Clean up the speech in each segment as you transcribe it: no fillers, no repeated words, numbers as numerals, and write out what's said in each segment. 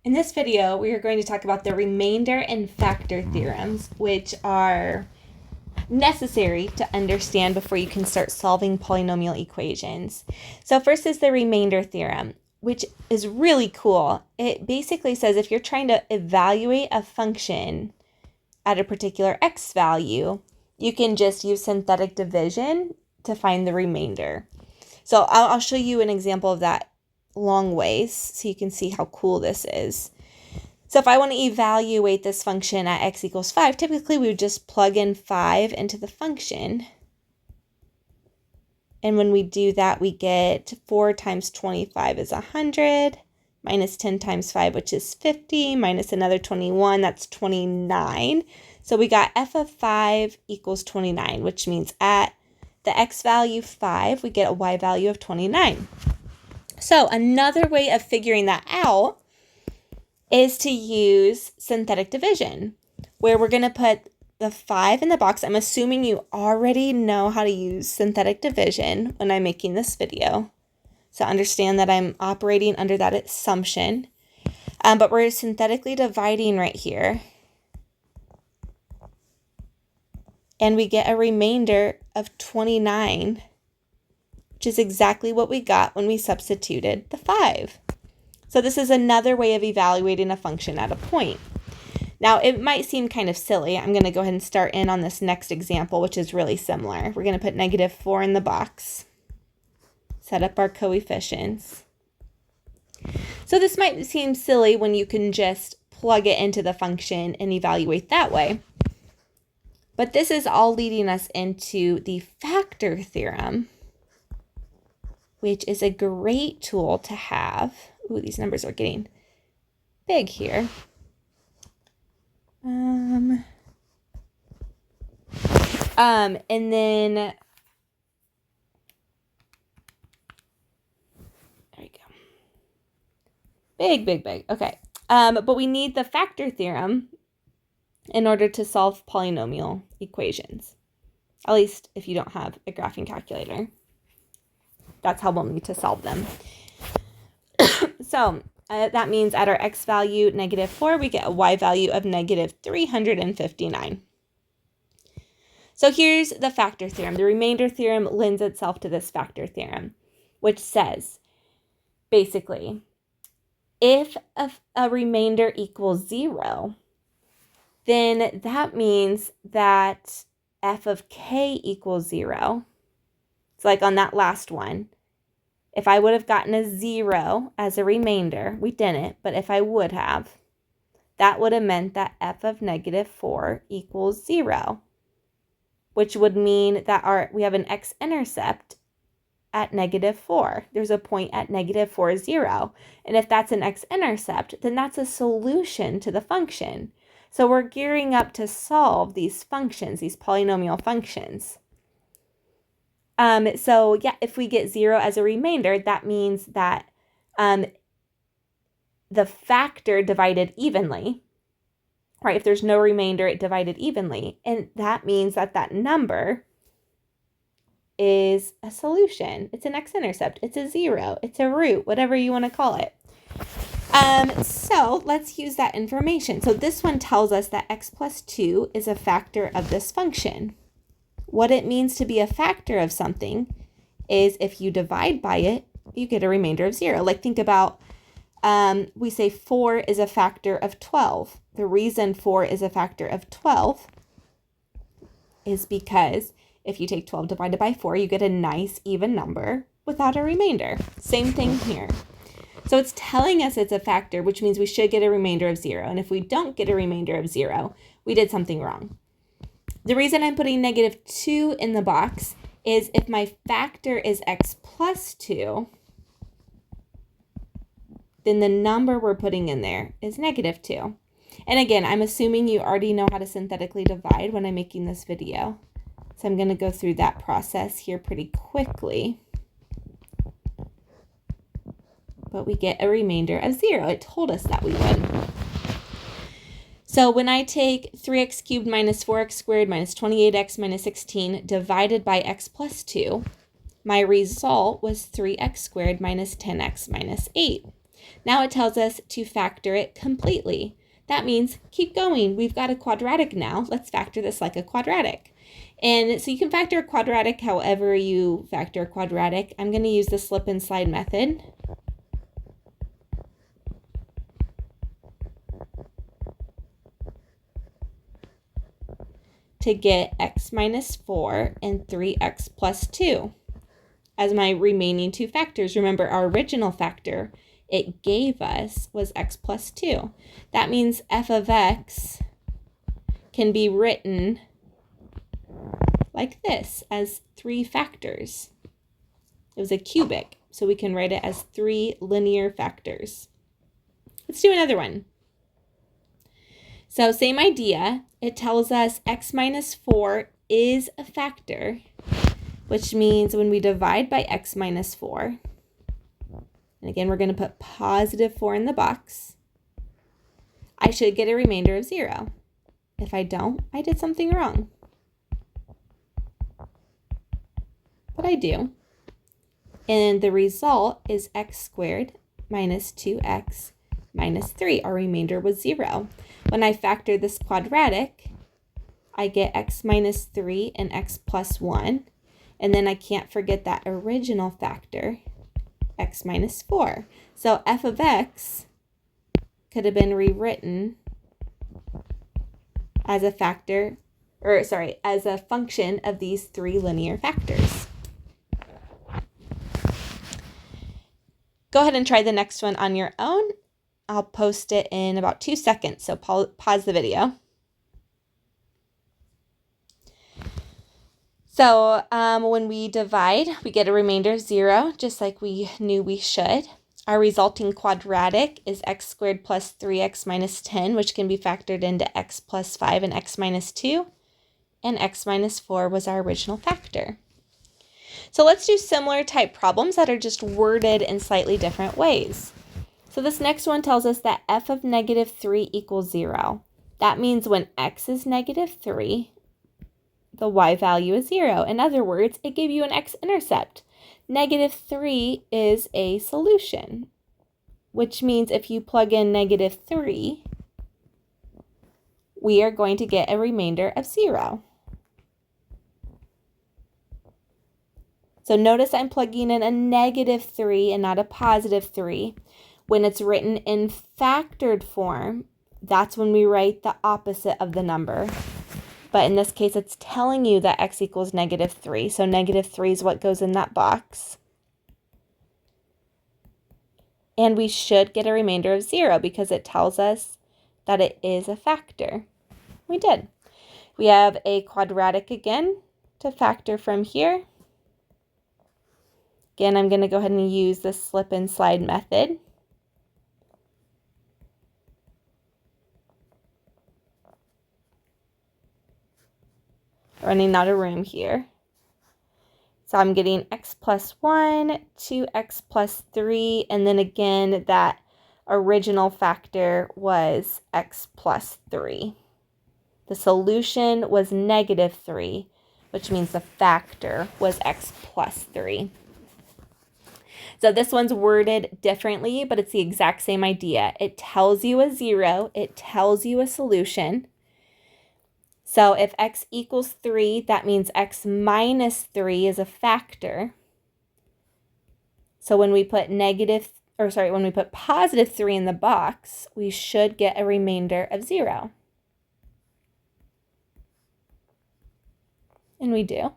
In this video, we are going to talk about the remainder and factor theorems, which are necessary to understand before you can start solving polynomial equations. So first is the remainder theorem, which is really cool. It basically says if you're trying to evaluate a function at a particular x value, you can just use synthetic division to find the remainder. So I'll show you an example of that long ways so you can see how cool this is. So if I want to evaluate this function at x equals 5, typically we would just plug in 5 into the function. And when we do that, we get 4 times 25 is 100, minus 10 times 5, which is 50, minus another 21, that's 29. So we got f of 5 equals 29, which means at the x value 5, we get a y value of 29. So another way of figuring that out is to use synthetic division, where we're going to put the 5 in the box. I'm assuming you already know how to use synthetic division when I'm making this video. So understand that I'm operating under that assumption. But we're synthetically dividing right here. And we get a remainder of 29, which is exactly what we got when we substituted the 5. So this is another way of evaluating a function at a point. Now, it might seem kind of silly. I'm going to go ahead and start in on this next example, which is really similar. We're going to put negative 4 in the box, set up our coefficients. So this might seem silly when you can just plug it into the function and evaluate that way. But this is all leading us into the factor theorem, which is a great tool to have. Ooh, these numbers are getting big here. And then, there you go. Big, big, big. Okay. But we need the factor theorem in order to solve polynomial equations. At least if you don't have a graphing calculator. That's how we'll need to solve them. So that means at our x value, negative 4, we get a y value of negative 359. So here's the factor theorem. The remainder theorem lends itself to this factor theorem, which says, basically, if a remainder equals 0, then that means that f of k equals 0. It's like on that last one. If I would have gotten a 0 as a remainder, we didn't, but if I would have, that would have meant that f of negative 4 equals 0, which would mean that we have an x-intercept at negative 4. There's a point at negative 4, 0. And if that's an x-intercept, then that's a solution to the function. So we're gearing up to solve these functions, these polynomial functions. So yeah, if we get 0 as a remainder, that means that the factor divided evenly, right? If there's no remainder, it divided evenly. And that means that that number is a solution. It's an x-intercept. It's a 0. It's a root, whatever you want to call it. So let's use that information. So this one tells us that x plus 2 is a factor of this function. What it means to be a factor of something is if you divide by it, you get a remainder of 0. Like think about, we say 4 is a factor of 12. The reason 4 is a factor of 12 is because if you take 12 divided by 4, you get a nice even number without a remainder. Same thing here. So it's telling us it's a factor, which means we should get a remainder of 0. And if we don't get a remainder of 0, we did something wrong. The reason I'm putting negative 2 in the box is if my factor is x plus 2, then the number we're putting in there is negative 2. And again, I'm assuming you already know how to synthetically divide when I'm making this video. So I'm going to go through that process here pretty quickly. But we get a remainder of 0. It told us that we would. So when I take 3x cubed minus 4x squared minus 28x minus 16 divided by x plus 2, my result was 3x squared minus 10x minus 8. Now it tells us to factor it completely. That means keep going. We've got a quadratic now. Let's factor this like a quadratic. And so you can factor a quadratic however you factor a quadratic. I'm going to use the slip and slide method. To get x minus 4 and 3x plus 2 as my remaining two factors. Remember, our original factor it gave us was x plus 2. That means f of x can be written like this as 3 factors. It was a cubic, so we can write it as 3 linear factors. Let's do another one. So same idea, it tells us x minus 4 is a factor, which means when we divide by x minus 4, and again, we're going to put positive 4 in the box, I should get a remainder of 0. If I don't, I did something wrong. But I do. And the result is x squared minus 2x minus 3. Our remainder was 0. When I factor this quadratic, I get x minus 3 and x plus 1. And then I can't forget that original factor, x minus 4. So f of x could have been rewritten as a factor, as a function of these 3 linear factors. Go ahead and try the next one on your own. I'll post it in about 2 seconds, so pause the video. So when we divide, we get a remainder of 0, just like we knew we should. Our resulting quadratic is x squared plus 3x minus 10, which can be factored into x plus 5 and x minus 2. And x minus 4 was our original factor. So let's do similar type problems that are just worded in slightly different ways. So this next one tells us that f of negative 3 equals 0. That means when x is negative 3, the y value is 0. In other words, it gave you an x-intercept. Negative 3 is a solution, which means if you plug in negative 3, we are going to get a remainder of 0. So notice I'm plugging in a negative 3 and not a positive 3. When it's written in factored form, that's when we write the opposite of the number. But in this case, it's telling you that x equals negative 3. So negative 3 is what goes in that box. And we should get a remainder of 0 because it tells us that it is a factor. We did. We have a quadratic again to factor from here. Again, I'm going to go ahead and use the slip and slide method. Running out of room here. So I'm getting x plus 1, 2x plus 3, and then again that original factor was x plus 3. The solution was negative 3, which means the factor was x plus 3. So this one's worded differently, but it's the exact same idea. It tells you a 0, it tells you a solution. So if x equals 3, that means x minus 3 is a factor. So when we put when we put positive 3 in the box, we should get a remainder of 0. And we do.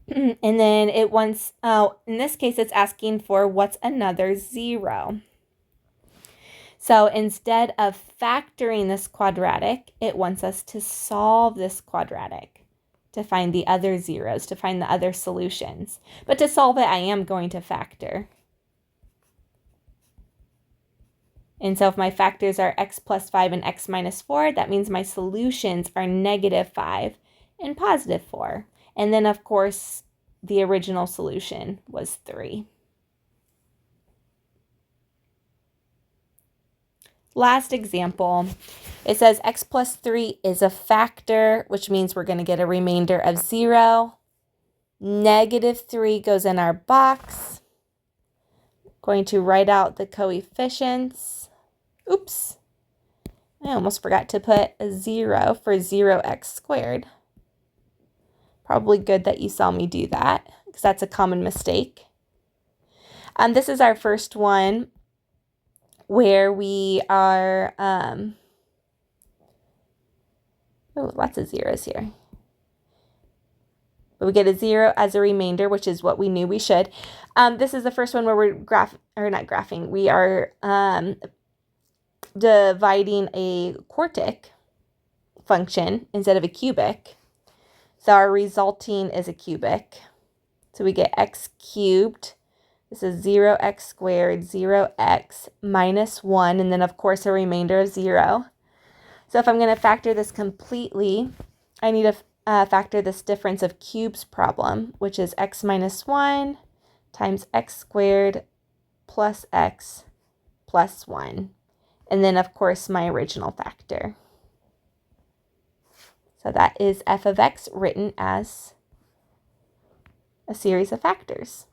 And then it wants, in this case, it's asking for what's another 0. So instead of factoring this quadratic, it wants us to solve this quadratic to find the other zeros, to find the other solutions. But to solve it, I am going to factor. And so if my factors are x plus 5 and x minus 4, that means my solutions are negative 5 and positive 4. And then, of course, the original solution was 3. Last example, it says x plus 3 is a factor, which means we're going to get a remainder of 0. Negative 3 goes in our box. Going to write out the coefficients. Oops. I almost forgot to put a 0 for 0x squared. Probably good that you saw me do that, because that's a common mistake. This is our first one where we are, oh, lots of zeros here. But we get a 0 as a remainder, which is what we knew we should. This is the first one where we're we are dividing a quartic function instead of a cubic. So our resulting is a cubic. So we get x cubed. This is 0x squared, 0x minus 1, and then of course a remainder of 0. So if I'm going to factor this completely, I need to factor this difference of cubes problem, which is x minus 1 times x squared plus x plus 1. And then, of course, my original factor. So that is f of x written as a series of factors.